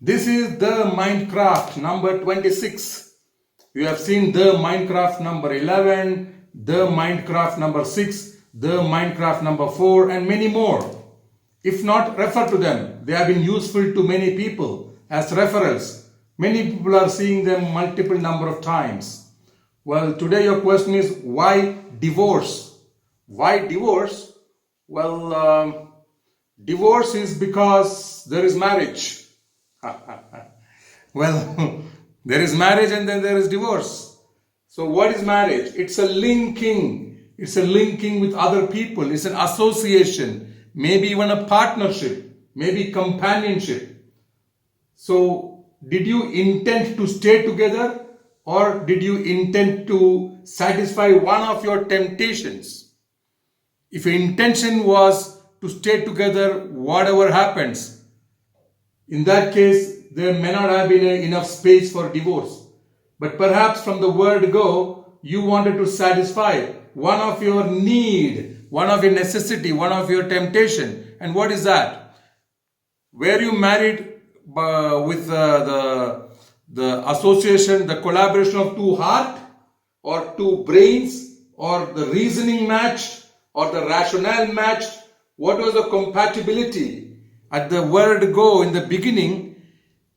This is the Minecraft number 26. You have seen the Minecraft number 11, the Minecraft number 6, the Minecraft number 4, and many more. If not, refer to them. They have been useful to many people as referrals. Many people are seeing them multiple number of times. Well, today your question is, why divorce? Why divorce? Well, divorce is because there is marriage. Well, there is marriage and then there is divorce. So what is marriage? It's a linking. It's a linking with other people. It's an association. Maybe even a partnership. Maybe companionship. So did you intend to stay together, or did you intend to satisfy one of your temptations? If your intention was to stay together whatever happens, in that case, there may not have been enough space for divorce. But perhaps from the word go, you wanted to satisfy one of your need, one of your necessity, one of your temptation. And what is that? Were you married with the association, the collaboration of two heart, or two brains, or the reasoning matched, or the rationale matched? What was the compatibility? At the word go in the beginning,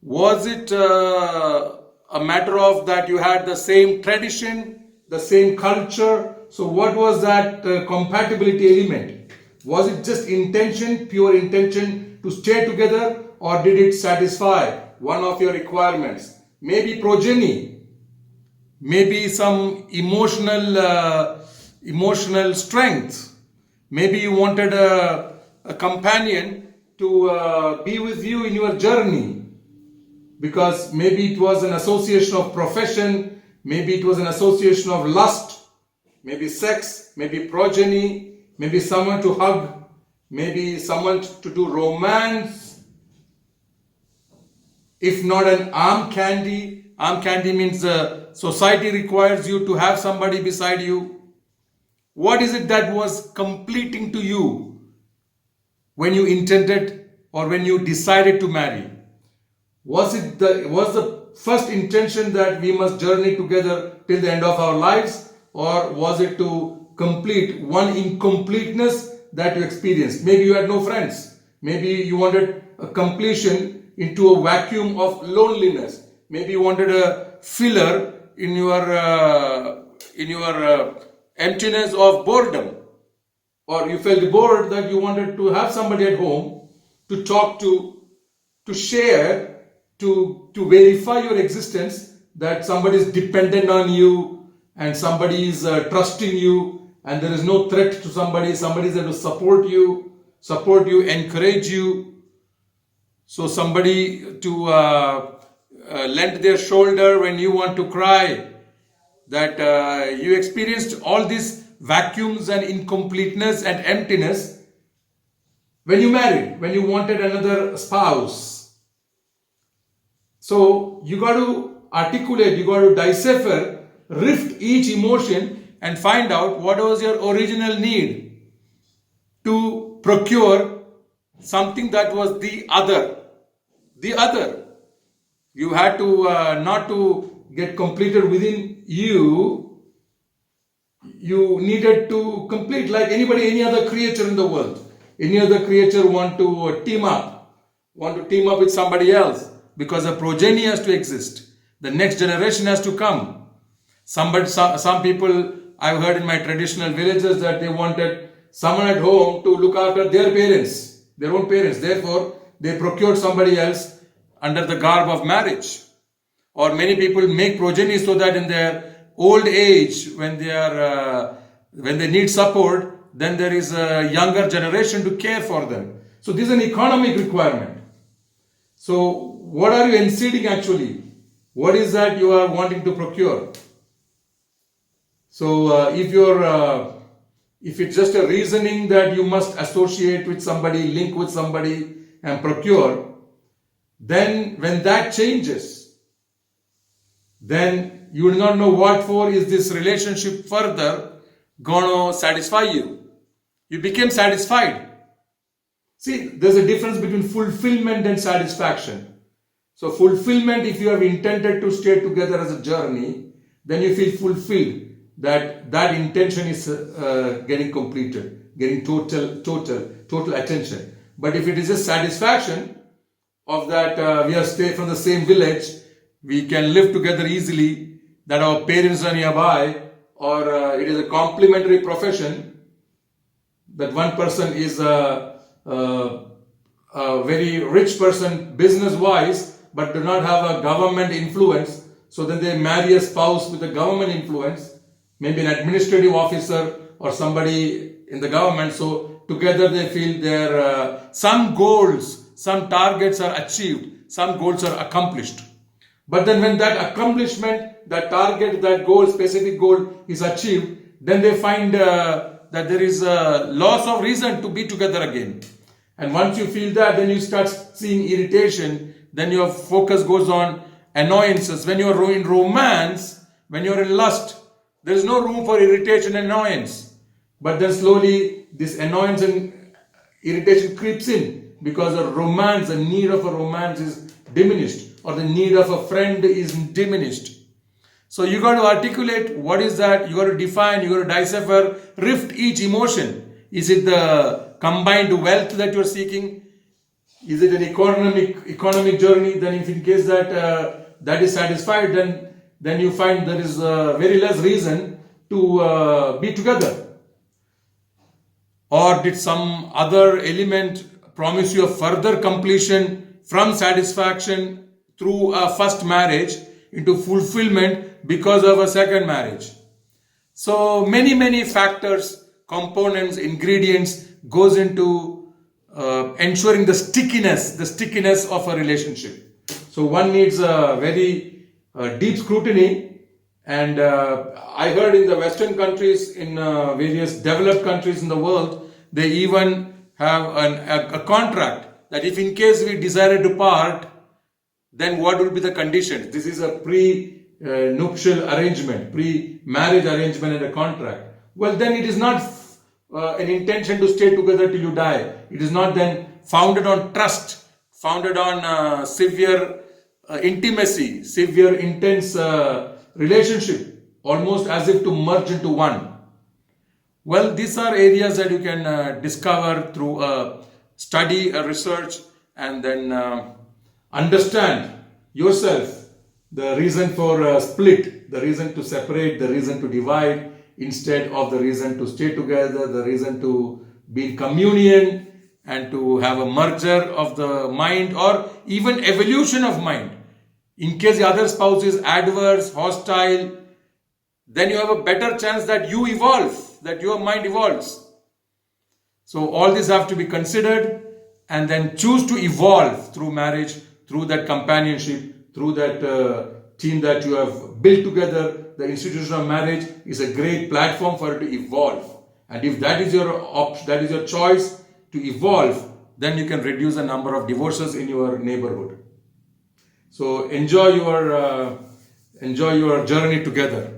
was it a matter of that you had the same tradition, the same culture? So what was that compatibility element? Was it just intention, pure intention to stay together, or did it satisfy one of your requirements? Maybe progeny, maybe some emotional strength. Maybe you wanted a companion to be with you in your journey, because maybe it was an association of profession, maybe it was an association of lust, maybe sex, maybe progeny, maybe someone to hug, maybe someone to do romance. If not an arm candy means society requires you to have somebody beside you. What is it that was completing to you when you intended or when you decided to marry? Was the first intention that we must journey together till the end of our lives, or was it to complete one incompleteness that you experienced? Maybe you had no friends. Maybe you wanted a completion into a vacuum of loneliness. Maybe you wanted a filler in your emptiness of boredom. Or you felt bored that you wanted to have somebody at home to talk to share, to verify your existence, that somebody is dependent on you and somebody is trusting you, and there is no threat to somebody is there to support you, encourage you. So somebody to lend their shoulder when you want to cry, that you experienced all these vacuums and incompleteness and emptiness when you married, when you wanted another spouse. So you got to articulate, you got to decipher, rift each emotion and find out what was your original need to procure something that was the other. The other. You had to not to get completed within you. You needed to complete, like any other creature in the world. Any other creature want to team up with somebody else, because a progeny has to exist. The next generation has to come. Some people I've heard in my traditional villages that they wanted someone at home to look after their parents, their own parents. Therefore, they procured somebody else under the garb of marriage. Or many people make progeny so that in their old age, when they need support, then there is a younger generation to care for them. So this is an economic requirement. So what are you enseeding actually? What is that you are wanting to procure? So if it's just a reasoning that you must associate with somebody, link with somebody and procure, then when that changes, then you will not know what for is this relationship further going to satisfy you. You became satisfied. See, there's a difference between fulfillment and satisfaction. So fulfillment, if you have intended to stay together as a journey, then you feel fulfilled that that intention is getting completed, getting total attention. But if it is a satisfaction of that we are stay from the same village, we can live together easily, that our parents are nearby, or it is a complementary profession, that one person is a very rich person business-wise, but do not have a government influence, so then they marry a spouse with a government influence, maybe an administrative officer or somebody in the government, so together they feel their some goals, some targets are achieved, some goals are accomplished. But then when that accomplishment, that target, that goal, specific goal is achieved, then they find that there is a loss of reason to be together again. And once you feel that, then you start seeing irritation, then your focus goes on annoyances. When you are in romance, when you are in lust, there is no room for irritation and annoyance. But then slowly this annoyance and irritation creeps in, because a romance, the need of a romance is diminished, or the need of a friend is diminished. So you got to articulate what is that, you got to define, you got to decipher, rift each emotion. Is it the combined wealth that you're seeking? Is it an economic journey? Then if in case that that is satisfied, then you find there is very less reason to be together. Or did some other element promise you a further completion from satisfaction through a first marriage into fulfillment because of a second marriage? So many factors, components, ingredients goes into ensuring the stickiness of a relationship. So one needs a very deep scrutiny. And I heard in the Western countries, in various developed countries in the world, they even have a contract that if in case we desire to part, then what will be the conditions? This is a pre-nuptial arrangement, pre-marriage arrangement and a contract. Well, then it is not an intention to stay together till you die. It is not then founded on trust, founded on severe intimacy, severe intense relationship, almost as if to merge into one. Well, these are areas that you can discover through a study, a research, and then understand yourself the reason for split, the reason to separate, the reason to divide, instead of the reason to stay together, the reason to be in communion and to have a merger of the mind, or even evolution of mind. In case the other spouse is adverse, hostile, then you have a better chance that you evolve, that your mind evolves. So all these have to be considered, and then choose to evolve through marriage, through that companionship, through that team that you have built together. The institution of marriage is a great platform for it to evolve. And if that is your choice to evolve, then you can reduce the number of divorces in your neighborhood. So enjoy your journey together.